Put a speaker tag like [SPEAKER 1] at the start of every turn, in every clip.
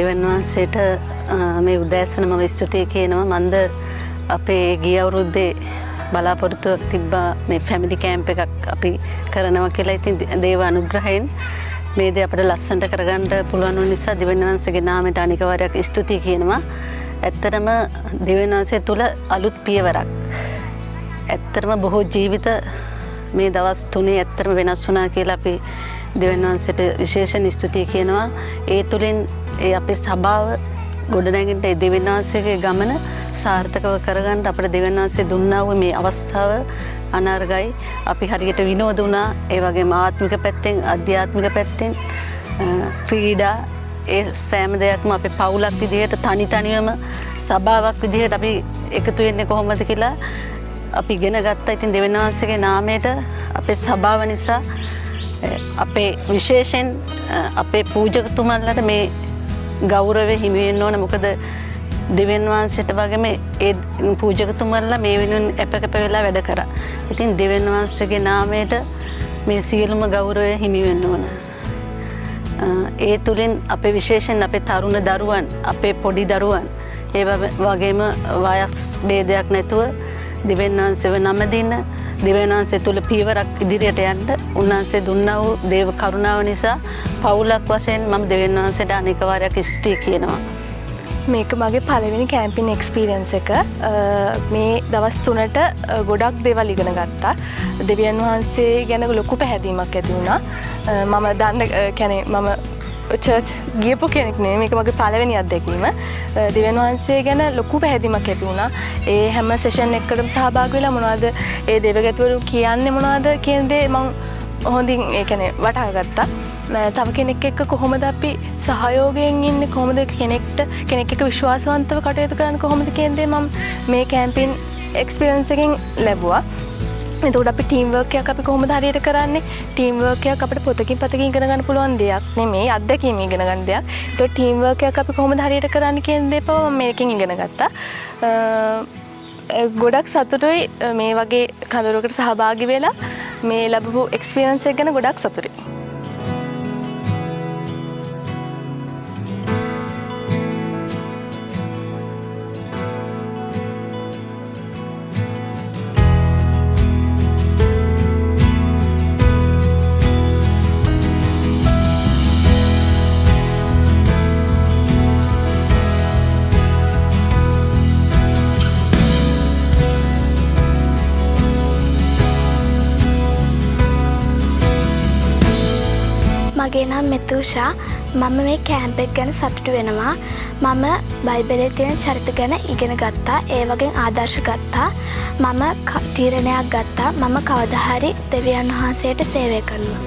[SPEAKER 1] දෙවියන් වහන්සේට මේ උදෑසන මම ස්තුතිය කියනවා. මන්ද අපේ ගිය අවුරුද්දේ බලාපොරොත්තුවක් තිබ්බා මේ ෆැමිලි කැම්ප් එකක් අපි කරනවා කියලා. ඉතින් දේව අනුග්‍රහයෙන් මේ දේ අපිට ලස්සනට කරගන්න පුළුවන් වුන නිසා දෙවියන් වහන්සේගේ නාමයට අනික වරක් ස්තුතිය කියනවා. ඇත්තටම දෙවියන් වහන්සේ තුල අලුත් පියවරක්. ඇත්තටම බොහෝ ජීවිත මේ දවස් 3 ඇත්තටම වෙනස් වුණා කියලා අපි දෙවියන් වහන්සේට විශේෂයෙන් ස්තුතිය කියනවා. ඒ තුලින් ඒ අපේ සභාව ගොඩනැගෙන්න ඒ දෙවියන් වහන්සේගේ ගමන සාර්ථකව කරගන්න අපිට දෙවියන් වහන්සේ දුන්නා වූ මේ අවස්ථාව අනර්ගයි. අපි හරියට විනෝද වුණා. ඒ වගේම ආත්මික පැත්තෙන්, අධ්‍යාත්මික පැත්තෙන්, ක්‍රීඩා ඒ සෑම දෙයක්ම අපේ පවුලක් විදිහට තනිවම සභාවක් විදිහට අපි එකතු වෙන්නේ කොහොමද කියලා අපි ඉගෙන ගත්තා. ඉතින් දෙවියන් වහන්සේගේ නාමයට අපේ සභාව නිසා අපේ විශේෂයෙන් අපේ පූජකතුමන්ලට මේ ගෞරවය හිමි වෙන්න ඕන. මොකද දෙවියන් වහන්සේට වගේම ඒ පූජකතුමන්ලා මේ වෙනුවෙන් අපකප වෙලා වැඩ කරා. ඉතින් දෙවියන් වහන්සේගේ නාමයට මේ සියලුම ගෞරවය හිමි වෙන්න ඕන. ඒ තුලින් අපේ විශේෂයෙන් අපේ තරුණ දරුවන්, අපේ පොඩි දරුවන් ඒ වගේම වයස් ભેදයක් නැතුව දෙවියන් වහන්සේව නම දින දෙවියන් වහන්සේ තුල පියවරක් ඉදිරියට යන්න උන්වහන්සේ දුන්නා වූ දේව කරුණාව නිසා පවුලක් වශයෙන් මම දෙවියන් වහන්සේට අනේක වාරයක් ස්තුති කියනවා.
[SPEAKER 2] මේක මගේ පළවෙනි කැම්පින් එක්ස්පීරියන්ස් එක. මේ දවස් 3ට ගොඩක් දේවල් ඉගෙන ගත්තා. දෙවියන් වහන්සේ ගැන ලොකු පැහැදීමක් ඇති වුණා. මම මම චර්ච් ගියපු කෙනෙක් නෙමෙයි. මේක මගේ පළවෙනි අත්දැකීම. දෙවියන් වහන්සේ ගැන ලොකු පැහැදීමක් ඇති වුණා. ඒ හැම සෙෂන් එකකටම සහභාගී වෙලා මොනවද ඒ දෙවගැතිවරු කියන්නේ මොනවද කියන දේ මම හොඳින් වටහා ගත්තා. තව කෙනෙක් එක්ක කොහොමද අපි සහයෝගයෙන් ඉන්නේ, කොහොමද කෙනෙක් එක්ක විශ්වාසවන්තව කටයුතු කරන්නේ කොහොමද කියන දේ මම මේ කැම්පින් එක්ස්පීරියන්ස් එකෙන් ලැබුවා. එතකොට අපි ටීම් වර්ක් එකක් අපි කොහොමද හරියට කරන්නේ? ටීම් වර්ක් එකක් අපිට පොතකින් ඉගෙන ගන්න පුළුවන් දෙයක් නෙමෙයි, අත්දැකීම් ඉගෙන ගන්න දෙයක්. එතකොට ටීම් වර්ක් එකක් අපි කොහොමද හරියට කරන්නේ කියන දේ පව මම මේකෙන් ඉගෙන ගත්තා. ගොඩක් සතුටුයි මේ වගේ කඳවුරකට සහභාගී වෙලා මේ ලැබපු එක්ස්පීරියන්ස් එක ගැන ගොඩක් සතුටුයි.
[SPEAKER 3] මගේ නම මෙතුෂා. මම මේ කැම්ප් එක ගැන සතුටු වෙනවා. මම බයිබලයේ තියෙන චරිත ගැන ඉගෙන ගත්තා. ඒ වගේ ආදර්ශ ගත්තා. මම තීරණයක් ගත්තා. මම කවදා හරි දෙවියන් වහන්සේට සේවය කරනවා.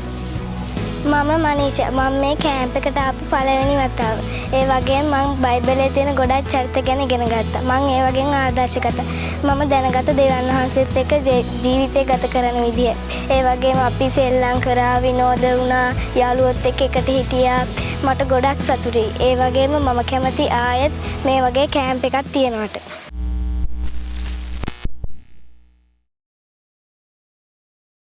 [SPEAKER 4] මම මනීෂා. මම මේ කැම්ප් එකට ආපු පළවෙනි වතාව. ඒ වගේම මම බයිබලයේ තියෙන ගොඩක් චරිත ගැන ඉගෙන ගත්තා. මම ඒ වගේම ආදර්ශ ගත්තා. මම දැනගත්ත දෙවියන් වහන්සේත් එක්ක ජීවිතය ගත කරන විදිය. ඒ වගේම අපි සෙල්ලම් කරා, විනෝද වුණා, යාළුවොත් එක්ක එකට හිටියා. මට ගොඩක් සතුටුයි. ඒ වගේම මම කැමති ආයෙත් මේ වගේ කැම්ප් එකක් තියෙනවට.